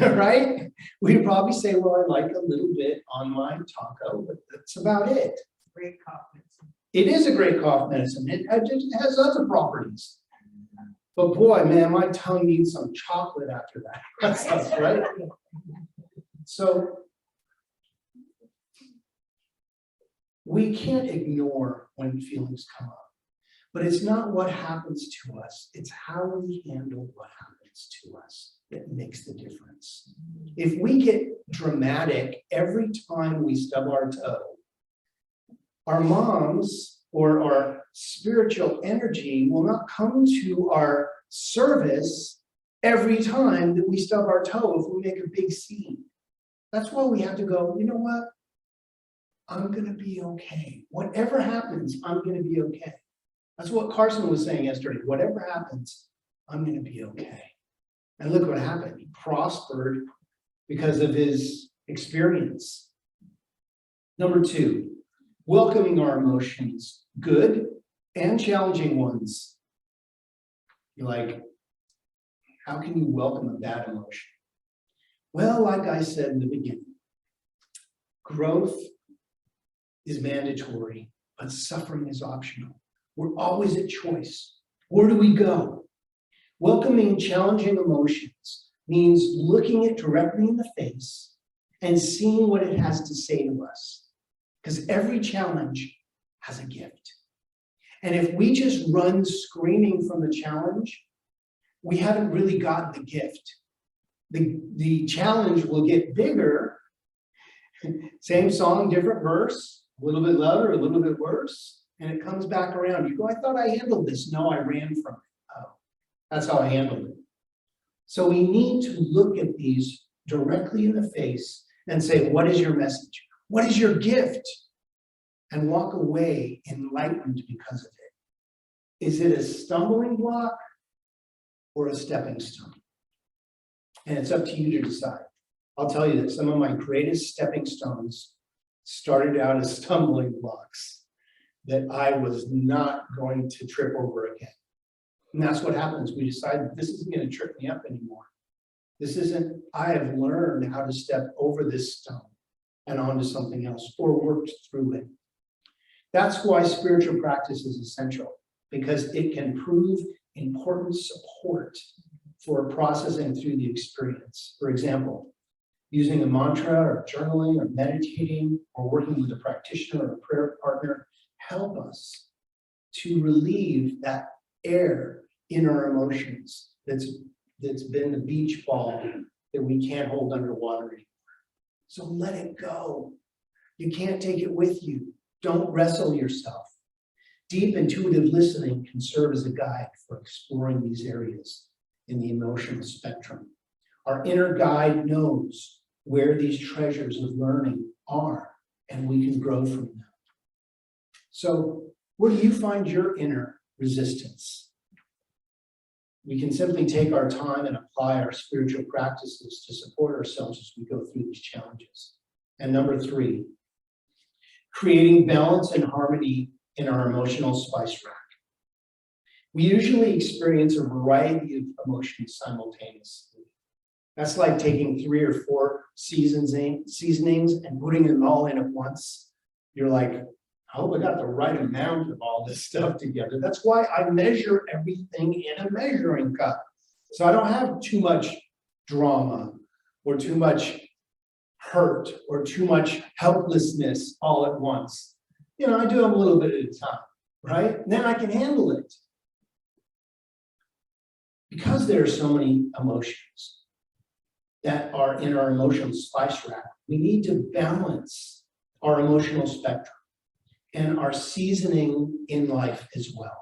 right? We'd probably say, well, I like a little bit on my taco, but that's about it. Great cough medicine. It is a great cough medicine. It has other properties. But boy, man, my tongue needs some chocolate after that. That's right. So we can't ignore when feelings come up, but it's not what happens to us. It's how we handle what happens to us that makes the difference. If we get dramatic every time we stub our toe, our moms or our spiritual energy will not come to our service every time that we stub our toe if we make a big scene. That's why we have to go, you know what? I'm going to be okay. Whatever happens, I'm going to be okay. That's what Carson was saying yesterday. Whatever happens, I'm going to be okay. And look what happened. He prospered because of his experience. Number 2, welcoming our emotions, good and challenging ones. You're like, how can you welcome a bad emotion? Well, like I said in the beginning, growth is mandatory, but suffering is optional. We're always at choice. Where do we go? Welcoming challenging emotions means looking it directly in the face and seeing what it has to say to us. Because every challenge has a gift. And if we just run screaming from the challenge, we haven't really got the gift. The challenge will get bigger. Same song, different verse, a little bit louder, a little bit worse, and it comes back around. You go, I thought I handled this. No, I ran from it. Oh, that's how I handled it. So we need to look at these directly in the face and say, what is your message? What is your gift? And walk away enlightened because of it. Is it a stumbling block or a stepping stone? And it's up to you to decide. I'll tell you that some of my greatest stepping stones started out as stumbling blocks that I was not going to trip over again. And that's what happens. We decide this isn't going to trip me up anymore. This isn't, I have learned how to step over this stone and onto something else or worked through it. That's why spiritual practice is essential, because it can prove important support for processing through the experience. For example, using a mantra or journaling or meditating or working with a practitioner or a prayer partner help us to relieve that air in our emotions that's been the beach ball that we can't hold underwater anymore. So let it go. You can't take it with you. Don't wrestle yourself. Deep intuitive listening can serve as a guide for exploring these areas in the emotional spectrum. Our inner guide knows where these treasures of learning are, and we can grow from them. So where do you find your inner resistance? We can simply take our time and apply our spiritual practices to support ourselves as we go through these challenges. And number 3, creating balance and harmony in our emotional spice rack. We usually experience a variety of emotions simultaneously. That's like taking 3 or 4 seasonings and putting them all in at once. You're like, I hope I got the right amount of all this stuff together. That's why I measure everything in a measuring cup. So I don't have too much drama or too much hurt or too much helplessness all at once. You know, I do them a little bit at a time, right? And then I can handle it. Because there are so many emotions that are in our emotional spice rack, we need to balance our emotional spectrum and our seasoning in life as well.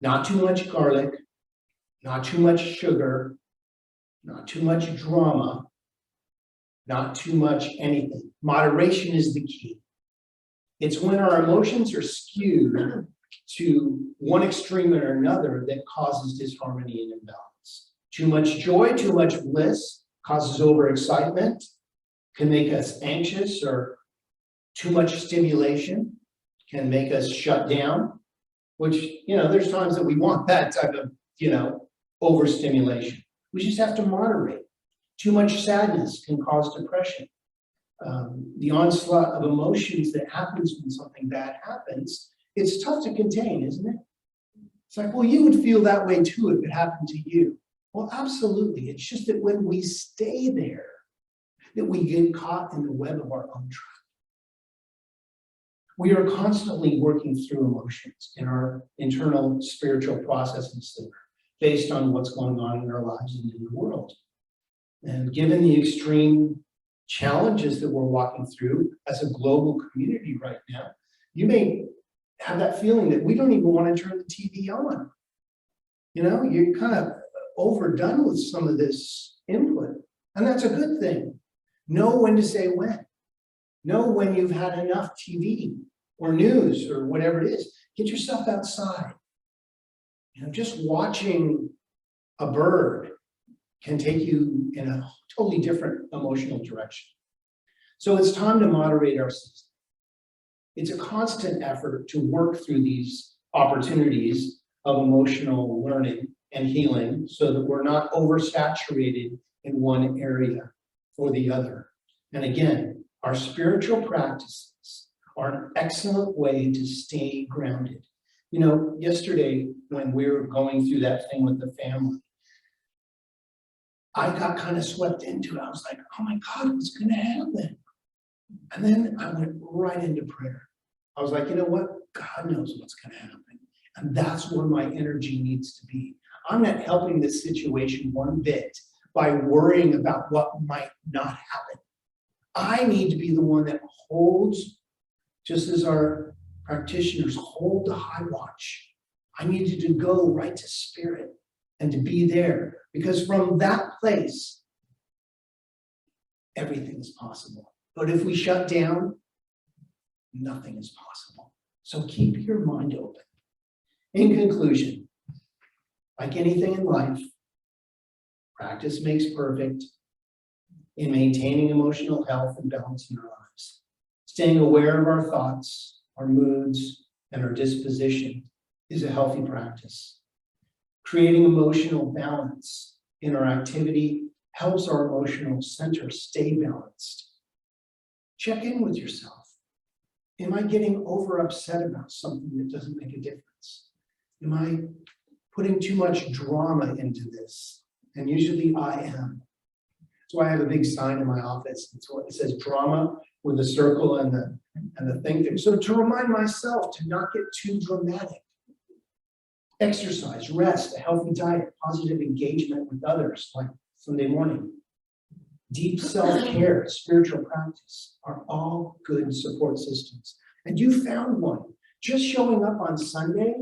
Not too much garlic, not too much sugar, not too much drama, not too much anything. Moderation is the key. It's when our emotions are skewed to one extreme or another that causes disharmony and imbalance. Too much joy, too much bliss causes overexcitement, can make us anxious, or too much stimulation can make us shut down, which, you know, there's times that we want that type of, overstimulation. We just have to moderate. Too much sadness can cause depression. The onslaught of emotions that happens when something bad happens, it's tough to contain, isn't it? It's like, well, you would feel that way too if it happened to you. Well, absolutely. It's just that when we stay there, that we get caught in the web of our own trap. We are constantly working through emotions in our internal spiritual processing center based on what's going on in our lives and in the world. And given the extreme challenges that we're walking through as a global community right now, you may have that feeling that we don't even want to turn the TV on. You know, you're kind of overdone with some of this input, and that's a good thing. Know when to say when. Know when you've had enough TV or news or whatever it is. Get yourself outside. You know, just watching a bird can take you in a totally different emotional direction. So it's time to moderate our system. It's a constant effort to work through these opportunities of emotional learning and healing so that we're not oversaturated in one area or the other. And again, our spiritual practices are an excellent way to stay grounded. You know, yesterday when we were going through that thing with the family, I got kind of swept into it. I was like, oh my God, what's going to happen? And then I went right into prayer. I was like, you know what? God knows what's going to happen. And that's where my energy needs to be. I'm not helping this situation one bit by worrying about what might not happen. I need to be the one that holds, just as our practitioners hold the high watch. I needed to go right to spirit and to be there, because from that place, everything is possible. But if we shut down, nothing is possible. So keep your mind open. In conclusion, like anything in life, practice makes perfect in maintaining emotional health and balance in our lives. Staying aware of our thoughts, our moods, and our disposition is a healthy practice. Creating emotional balance in our activity helps our emotional center stay balanced. Check in with yourself. Am I getting over upset about something that doesn't make a difference? Am I putting too much drama into this? And usually I am. That's why I have a big sign in my office. It says drama with a circle and the thing there. So to remind myself to not get too dramatic. Exercise, rest, a healthy diet, positive engagement with others, like Sunday morning. Deep self-care, spiritual practice are all good support systems. And you found one. Just showing up on Sunday,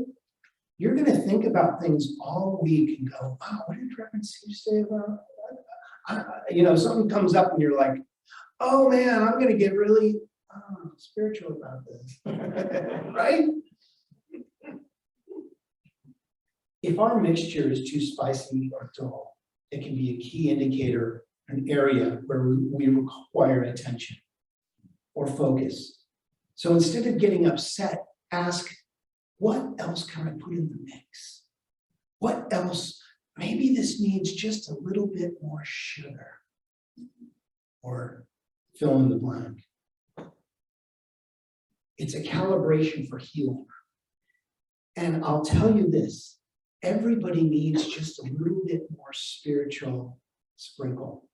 you're going to think about things all week and go, wow, what did Reverend Steve say about, something comes up and you're like, oh man, I'm going to get really spiritual about this, right? If our mixture is too spicy or dull, it can be a key indicator, an area where we require attention or focus. So instead of getting upset, ask, what else can I put in the mix? What else? Maybe this needs just a little bit more sugar, or fill in the blank. It's a calibration for healing. And I'll tell you this, everybody needs just a little bit more spiritual sprinkle.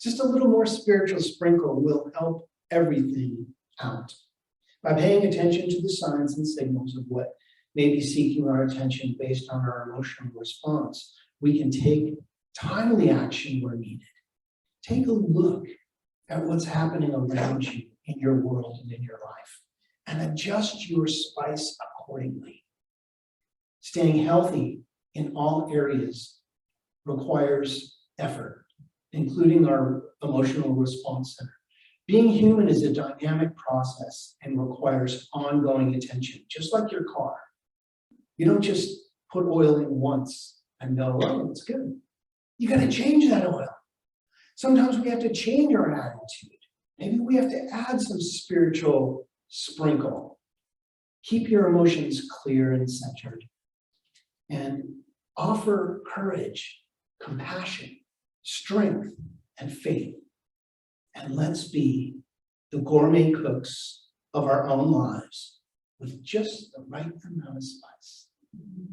Just a little more spiritual sprinkle will help everything out. By paying attention to the signs and signals of what may be seeking our attention based on our emotional response, we can take timely action where needed. Take a look at what's happening around you in your world and in your life, and adjust your spice accordingly. Staying healthy in all areas requires effort, including our emotional response center. Being human is a dynamic process and requires ongoing attention, just like your car. You don't just put oil in once and go, oh, it's good. You got to change that oil. Sometimes we have to change our attitude. Maybe we have to add some spiritual sprinkle. Keep your emotions clear and centered. And offer courage, compassion, strength, and faith. And let's be the gourmet cooks of our own lives with just the right amount of spice.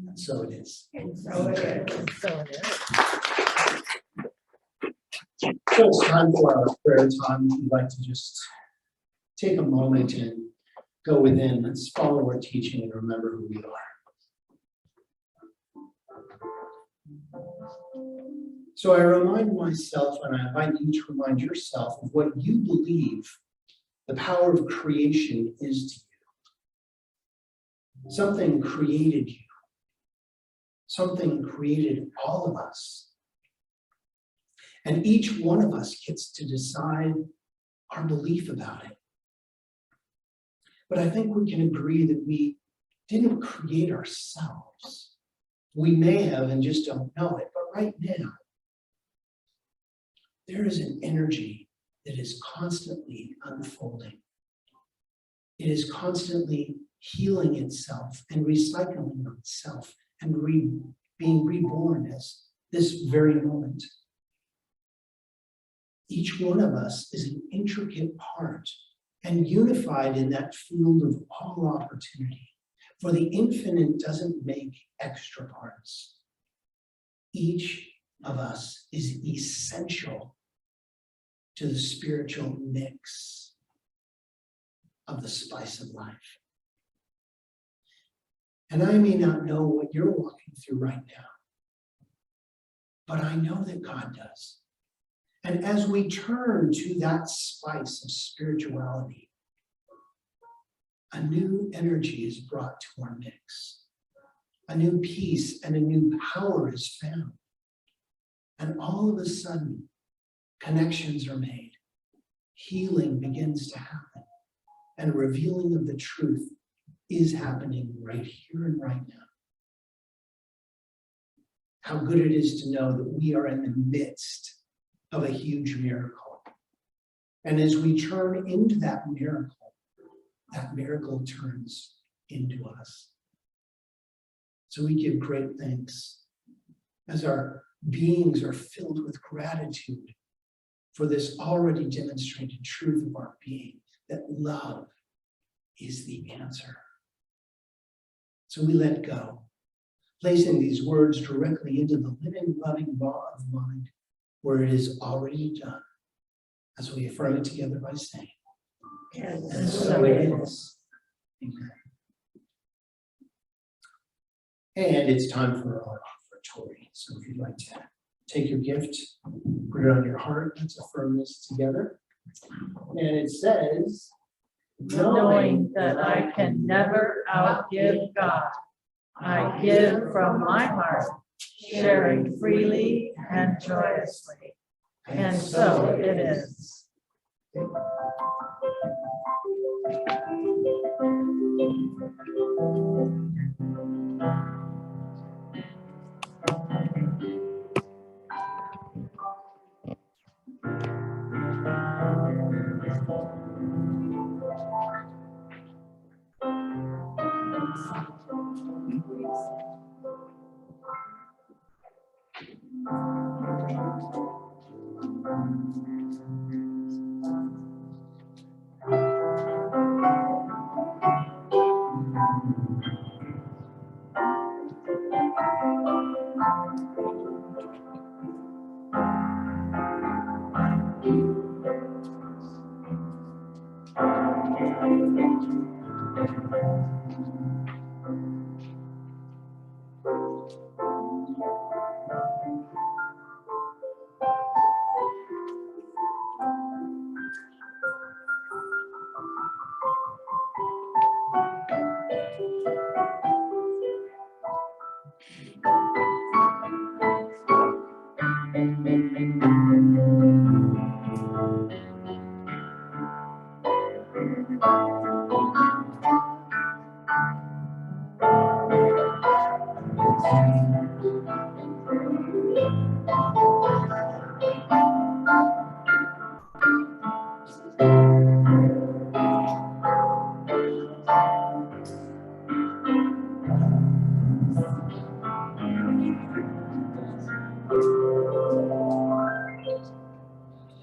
And so it is. So it is. So it is. So it's time for our prayer time. If you'd like to just take a moment and go within, let's follow our teaching and remember who we are. So I remind myself, and I invite you to remind yourself of what you believe the power of creation is to you. Something created you. Something created all of us. And each one of us gets to decide our belief about it. But I think we can agree that we didn't create ourselves. We may have and just don't know it, but right now, there is an energy that is constantly unfolding. It is constantly healing itself and recycling itself and being reborn as this very moment. Each one of us is an intricate part and unified in that field of all opportunity. For the infinite doesn't make extra parts. Each of us is essential to the spiritual mix of the spice of life. And I may not know what you're walking through right now, but I know that God does. And as we turn to that spice of spirituality, a new energy is brought to our mix. A new peace and a new power is found. And all of a sudden, connections are made. Healing begins to happen. And revealing of the truth is happening right here and right now. How good it is to know that we are in the midst of a huge miracle. And as we turn into that miracle turns into us. So we give great thanks as our beings are filled with gratitude for this already demonstrated truth of our being, that love is the answer. So we let go, placing these words directly into the living, loving law of mind, where it is already done, as we affirm it together by saying, and so it is. Amen. And it's time for our offertory. So if you'd like to take your gift, put it on your heart, let's affirm this together. And it says, Knowing that I can never outgive God, I give from my heart, sharing freely and joyously. And so it is.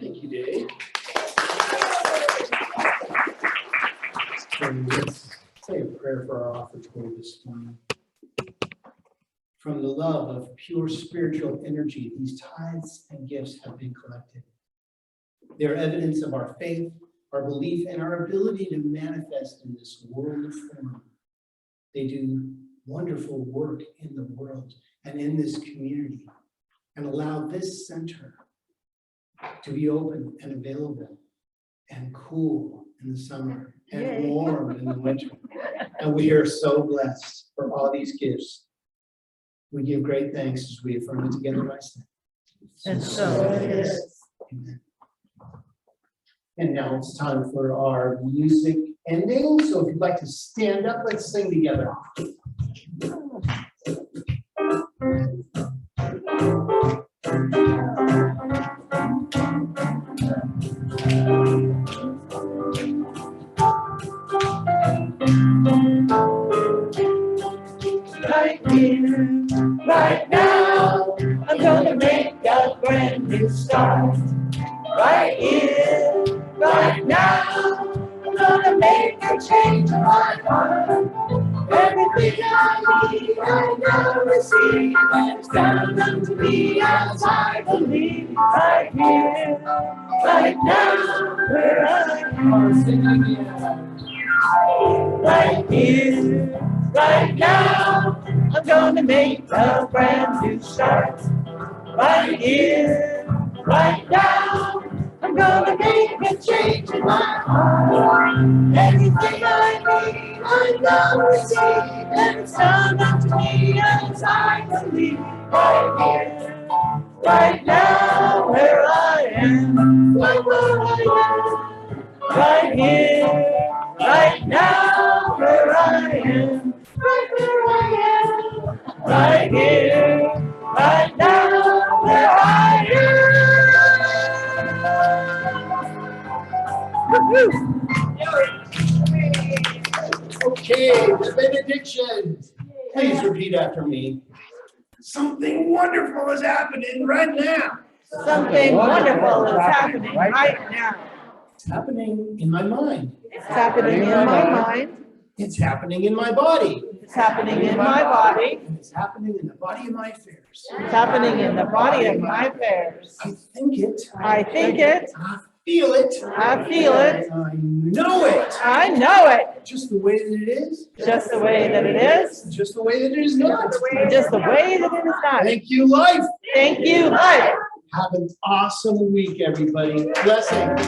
thank you, Dave. And let's say a prayer for our offertory this morning. From the love of pure spiritual energy, these tithes and gifts have been collected. They are evidence of our faith, our belief, and our ability to manifest in this world of form. They do wonderful work in the world and in this community, and allow this center to be open and available and cool in the summer and Yay. warm in the winter. And we are so blessed for all these gifts. We give great thanks as we affirm it together by saying. And so it is. Amen. And now it's time for our music ending. So if you'd like to stand up, let's sing together. to start. Right here, right now, I'm gonna make a change in my heart. Everything I need, I now receive, and it's down unto me as I believe. Right here, right now, where I am. Singing again. Right here, right now, I'm gonna make a brand new start. Right here, right now, I'm gonna make a change in my heart. Everything I need, I now receive, and it's down unto me as I believe. Right here, right now, where I am, right where I am. Right here, right now, where I am, right where I am. Right here, right now, where I am. Okay, the benedictions. Please repeat after me. Something wonderful is happening right now. Something wonderful is happening right now. It's happening in my mind. It's happening in my mind. It's happening in my body. It's happening in my body. And it's happening in the body of my affairs. It's happening in the body of my affairs. I think it. I think it. I feel it. I feel it. I know it. I know it. Just the way that it is. Just the way that it is. Just the way that it is not. Just the way that it is not. Thank you, life. Thank you, life. Have an awesome week, everybody. Blessings.